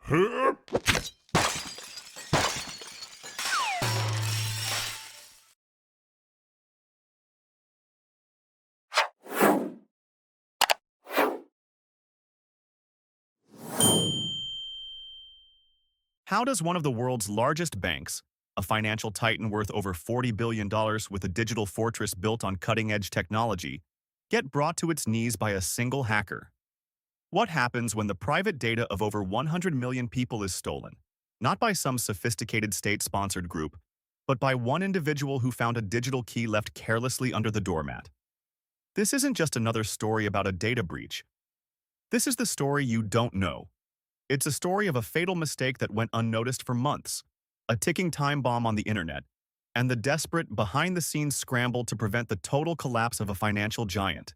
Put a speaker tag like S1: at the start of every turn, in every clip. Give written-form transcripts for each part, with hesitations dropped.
S1: How does one of the world's largest banks, a financial titan worth over $40 billion with a digital fortress built on cutting-edge technology, get brought to its knees by a single hacker? What happens when the private data of over 100 million people is stolen? Not by some sophisticated state-sponsored group, but by one individual who found a digital key left carelessly under the doormat. This isn't just another story about a data breach. This is the story you don't know. It's a story of a fatal mistake that went unnoticed for months, a ticking time bomb on the internet, and the desperate, behind-the-scenes scramble to prevent the total collapse of a financial giant.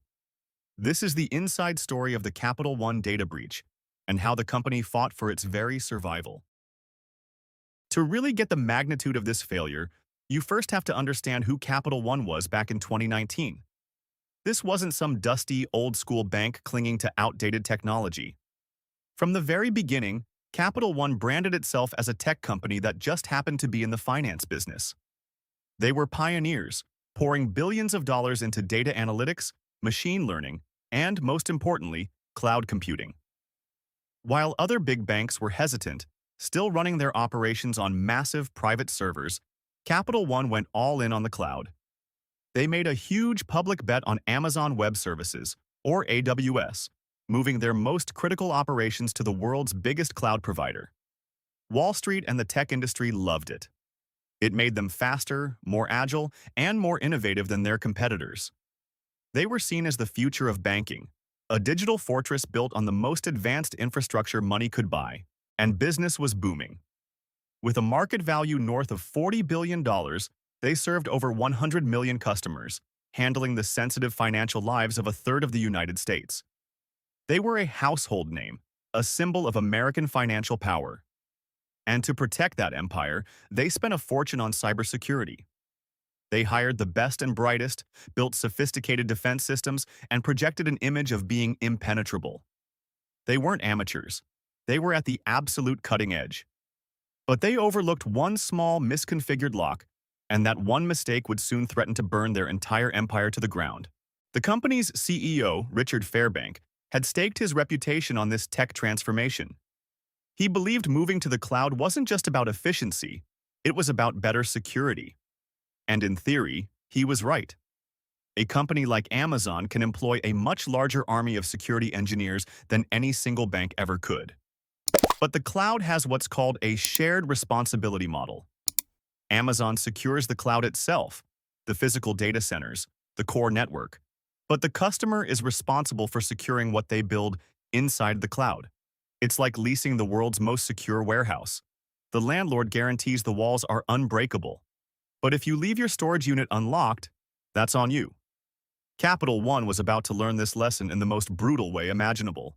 S1: This is the inside story of the Capital One data breach, and how the company fought for its very survival. To really get the magnitude of this failure, you first have to understand who Capital One was back in 2019. This wasn't some dusty, old-school bank clinging to outdated technology. From the very beginning, Capital One branded itself as a tech company that just happened to be in the finance business. They were pioneers, pouring billions of dollars into data analytics, machine learning, and, most importantly, cloud computing. While other big banks were hesitant, still running their operations on massive private servers, Capital One went all in on the cloud. They made a huge public bet on Amazon Web Services, or AWS, moving their most critical operations to the world's biggest cloud provider. Wall Street and the tech industry loved it. It made them faster, more agile, and more innovative than their competitors. They were seen as the future of banking, a digital fortress built on the most advanced infrastructure money could buy, and business was booming. With a market value north of $40 billion, they served over 100 million customers, handling the sensitive financial lives of a third of the United States. They were a household name, a symbol of American financial power. And to protect that empire, they spent a fortune on cybersecurity. They hired the best and brightest, built sophisticated defense systems, and projected an image of being impenetrable. They weren't amateurs. They were at the absolute cutting edge. But they overlooked one small, misconfigured lock, and that one mistake would soon threaten to burn their entire empire to the ground. The company's CEO, Richard Fairbank, had staked his reputation on this tech transformation. He believed moving to the cloud wasn't just about efficiency, it was about better security. And in theory, he was right. A company like Amazon can employ a much larger army of security engineers than any single bank ever could. But the cloud has what's called a shared responsibility model. Amazon secures the cloud itself, the physical data centers, the core network. But the customer is responsible for securing what they build inside the cloud. It's like leasing the world's most secure warehouse. The landlord guarantees the walls are unbreakable. But if you leave your storage unit unlocked, that's on you. Capital One was about to learn this lesson in the most brutal way imaginable.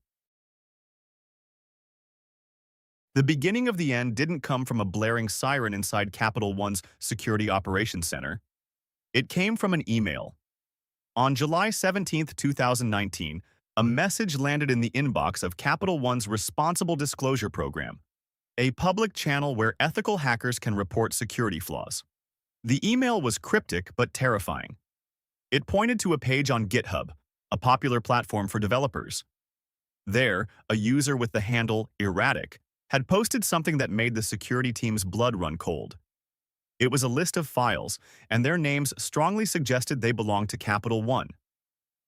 S1: The beginning of the end didn't come from a blaring siren inside Capital One's Security Operations Center. It came from an email. On July 17, 2019, a message landed in the inbox of Capital One's Responsible Disclosure Program, a public channel where ethical hackers can report security flaws. The email was cryptic but terrifying. It pointed to a page on GitHub, a popular platform for developers. There, a user with the handle Erratic had posted something that made the security team's blood run cold. It was a list of files, and their names strongly suggested they belonged to Capital One.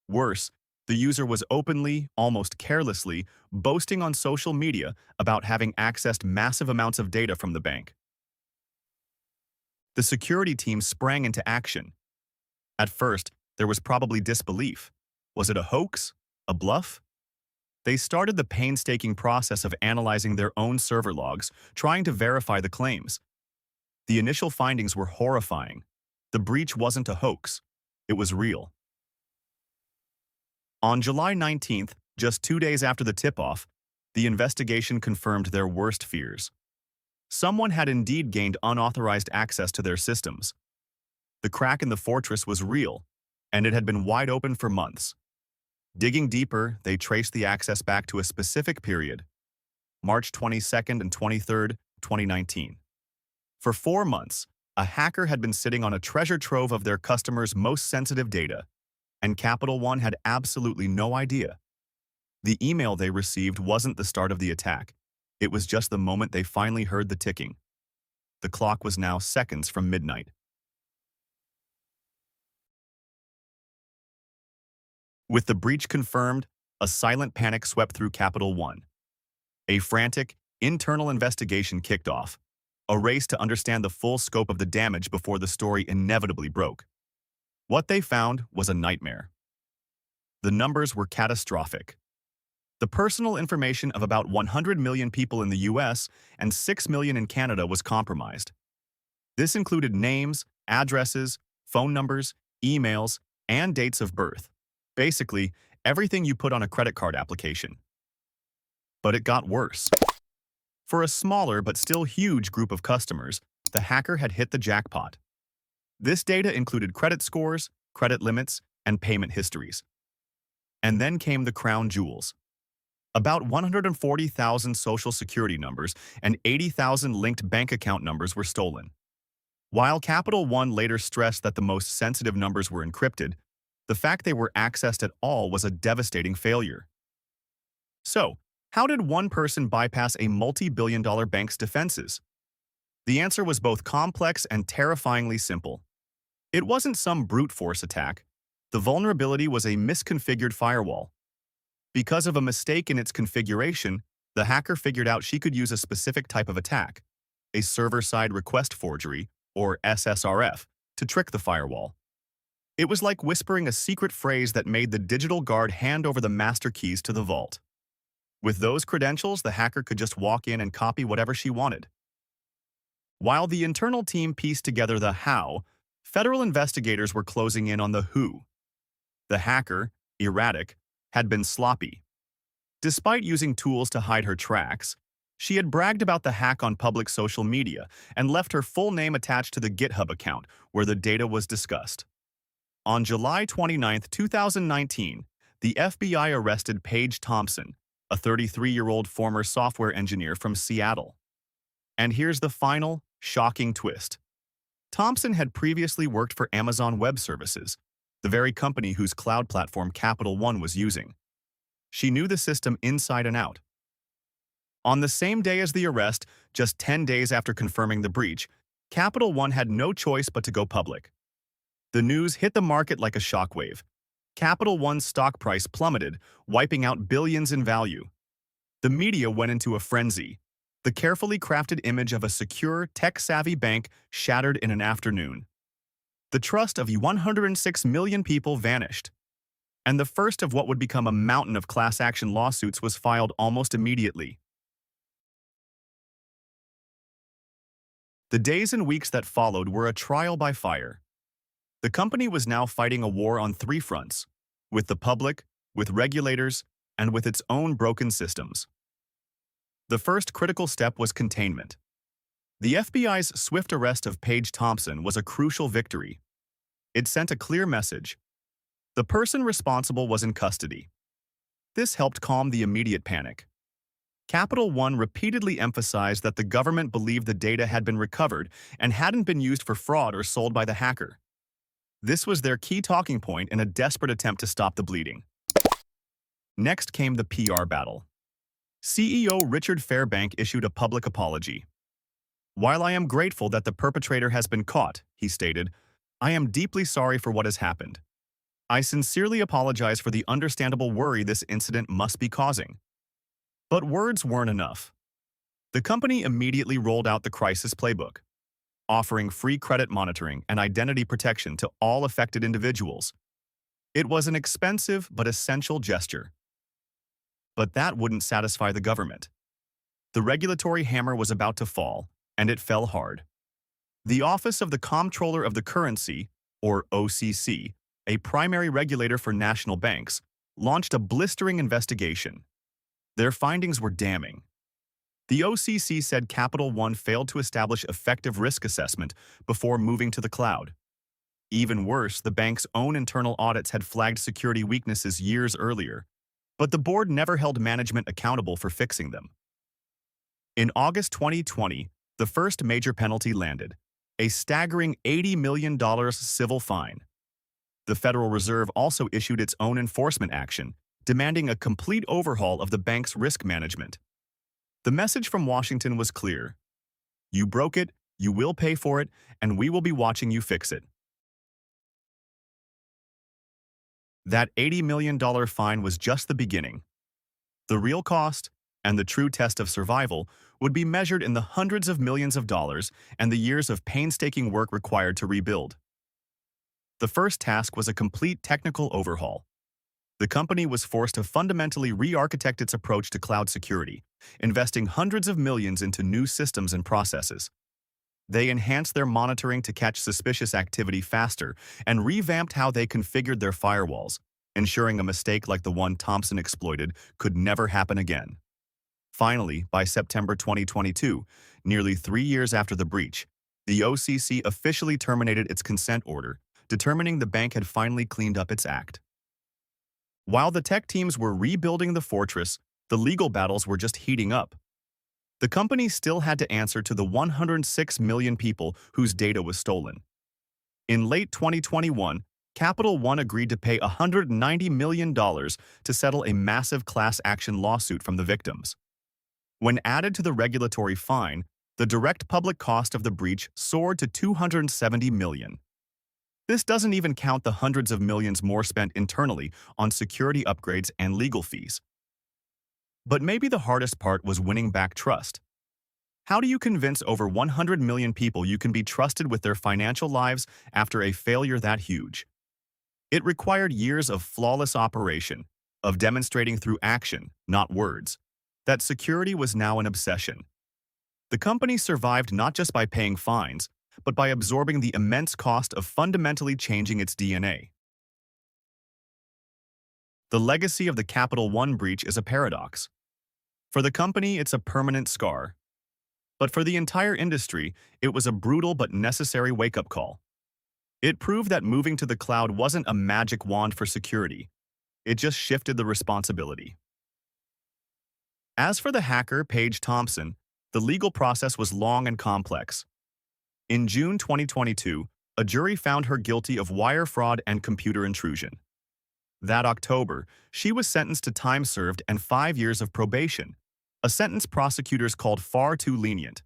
S1: Worse, the user was openly, almost carelessly, boasting on social media about having accessed massive amounts of data from the bank. The security team sprang into action. At first, there was probably disbelief. Was it a hoax? A bluff? They started the painstaking process of analyzing their own server logs, trying to verify the claims. The initial findings were horrifying. The breach wasn't a hoax. It was real. On July 19th, just 2 days after the tip-off, the investigation confirmed their worst fears. Someone had indeed gained unauthorized access to their systems. The crack in the fortress was real, and it had been wide open for months. Digging deeper, they traced the access back to a specific period. March 22nd and 23rd, 2019. For 4 months, a hacker had been sitting on a treasure trove of their customers' most sensitive data, and Capital One had absolutely no idea. The email they received wasn't the start of the attack. It was just the moment they finally heard the ticking. The clock was now seconds from midnight. With the breach confirmed, a silent panic swept through Capital One. A frantic, internal investigation kicked off, a race to understand the full scope of the damage before the story inevitably broke. What they found was a nightmare. The numbers were catastrophic. The personal information of about 100 million people in the US and 6 million in Canada was compromised. This included names, addresses, phone numbers, emails, and dates of birth. Basically, everything you put on a credit card application. But it got worse. For a smaller but still huge group of customers, the hacker had hit the jackpot. This data included credit scores, credit limits, and payment histories. And then came the crown jewels. About 140,000 social security numbers and 80,000 linked bank account numbers were stolen. While Capital One later stressed that the most sensitive numbers were encrypted, the fact they were accessed at all was a devastating failure. So, how did one person bypass a multi-billion-dollar bank's defenses? The answer was both complex and terrifyingly simple. It wasn't some brute force attack. The vulnerability was a misconfigured firewall. Because of a mistake in its configuration, the hacker figured out she could use a specific type of attack, a server-side request forgery, or SSRF, to trick the firewall. It was like whispering a secret phrase that made the digital guard hand over the master keys to the vault. With those credentials, the hacker could just walk in and copy whatever she wanted. While the internal team pieced together the how, federal investigators were closing in on the who. The hacker, erratic, had been sloppy. Despite using tools to hide her tracks, she had bragged about the hack on public social media and left her full name attached to the GitHub account where the data was discussed. On July 29, 2019, the FBI arrested Paige Thompson, a 33-year-old former software engineer from Seattle. And here's the final, shocking twist. Thompson had previously worked for Amazon Web Services, the very company whose cloud platform Capital One was using. She knew the system inside and out. On the same day as the arrest, just 10 days after confirming the breach, Capital One had no choice but to go public. The news hit the market like a shockwave. Capital One's stock price plummeted, wiping out billions in value. The media went into a frenzy. The carefully crafted image of a secure, tech-savvy bank shattered in an afternoon. The trust of 106 million people vanished. And the first of what would become a mountain of class action lawsuits was filed almost immediately. The days and weeks that followed were a trial by fire. The company was now fighting a war on three fronts, with the public, with regulators, and with its own broken systems. The first critical step was containment. The FBI's swift arrest of Paige Thompson was a crucial victory. It sent a clear message. The person responsible was in custody. This helped calm the immediate panic. Capital One repeatedly emphasized that the government believed the data had been recovered and hadn't been used for fraud or sold by the hacker. This was their key talking point in a desperate attempt to stop the bleeding. Next came the PR battle. CEO Richard Fairbank issued a public apology. "While I am grateful that the perpetrator has been caught," he stated, "I am deeply sorry for what has happened. I sincerely apologize for the understandable worry this incident must be causing." But words weren't enough. The company immediately rolled out the crisis playbook, offering free credit monitoring and identity protection to all affected individuals. It was an expensive but essential gesture. But that wouldn't satisfy the government. The regulatory hammer was about to fall, and it fell hard. The Office of the Comptroller of the Currency, or OCC, a primary regulator for national banks, launched a blistering investigation. Their findings were damning. The OCC said Capital One failed to establish effective risk assessment before moving to the cloud. Even worse, the bank's own internal audits had flagged security weaknesses years earlier, but the board never held management accountable for fixing them. In August 2020, the first major penalty landed, a staggering $80 million civil fine. The Federal Reserve also issued its own enforcement action, demanding a complete overhaul of the bank's risk management. The message from Washington was clear. You broke it, you will pay for it, and we will be watching you fix it. That $80 million fine was just the beginning. The real cost, and the true test of survival, would be measured in the hundreds of millions of dollars and the years of painstaking work required to rebuild. The first task was a complete technical overhaul. The company was forced to fundamentally re-architect its approach to cloud security, investing hundreds of millions into new systems and processes. They enhanced their monitoring to catch suspicious activity faster and revamped how they configured their firewalls, ensuring a mistake like the one Thompson exploited could never happen again. Finally, by September 2022, nearly 3 years after the breach, the OCC officially terminated its consent order, determining the bank had finally cleaned up its act. While the tech teams were rebuilding the fortress, the legal battles were just heating up. The company still had to answer to the 106 million people whose data was stolen. In late 2021, Capital One agreed to pay $190 million to settle a massive class action lawsuit from the victims. When added to the regulatory fine, the direct public cost of the breach soared to $270 million. This doesn't even count the hundreds of millions more spent internally on security upgrades and legal fees. But maybe the hardest part was winning back trust. How do you convince over 100 million people you can be trusted with their financial lives after a failure that huge? It required years of flawless operation, of demonstrating through action, not words, that security was now an obsession. The company survived not just by paying fines, but by absorbing the immense cost of fundamentally changing its DNA. The legacy of the Capital One breach is a paradox. For the company, it's a permanent scar. But for the entire industry, it was a brutal but necessary wake-up call. It proved that moving to the cloud wasn't a magic wand for security. It just shifted the responsibility. As for the hacker, Paige Thompson, the legal process was long and complex. In June 2022, a jury found her guilty of wire fraud and computer intrusion. That October, she was sentenced to time served and 5 years of probation, a sentence prosecutors called far too lenient.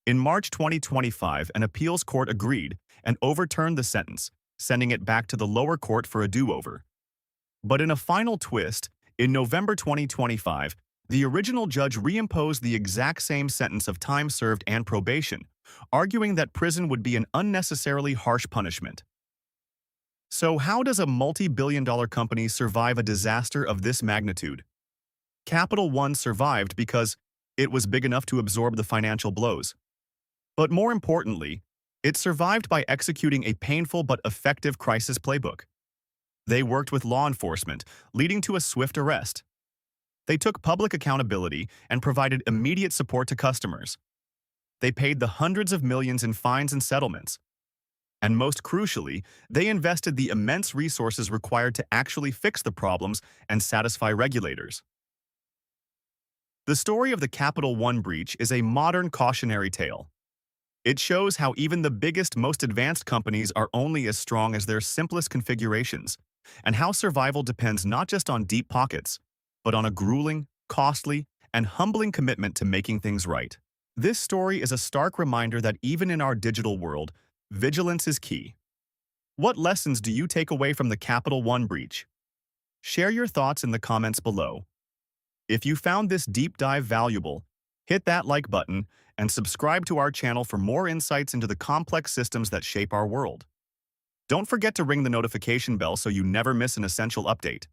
S1: In March 2025, an appeals court agreed and overturned the sentence, sending it back to the lower court for a do-over. But in a final twist, in November 2025, the original judge reimposed the exact same sentence of time served and probation, arguing that prison would be an unnecessarily harsh punishment. So how does a multi-billion-dollar company survive a disaster of this magnitude? Capital One survived because it was big enough to absorb the financial blows. But more importantly, it survived by executing a painful but effective crisis playbook. They worked with law enforcement, leading to a swift arrest. They took public accountability and provided immediate support to customers. They paid the hundreds of millions in fines and settlements. And most crucially, they invested the immense resources required to actually fix the problems and satisfy regulators. The story of the Capital One breach is a modern cautionary tale. It shows how even the biggest, most advanced companies are only as strong as their simplest configurations, and how survival depends not just on deep pockets, but on a grueling, costly, and humbling commitment to making things right. This story is a stark reminder that even in our digital world, vigilance is key. What lessons do you take away from the Capital One breach? Share your thoughts in the comments below. If you found this deep dive valuable, hit that like button and subscribe to our channel for more insights into the complex systems that shape our world. Don't forget to ring the notification bell so you never miss an essential update.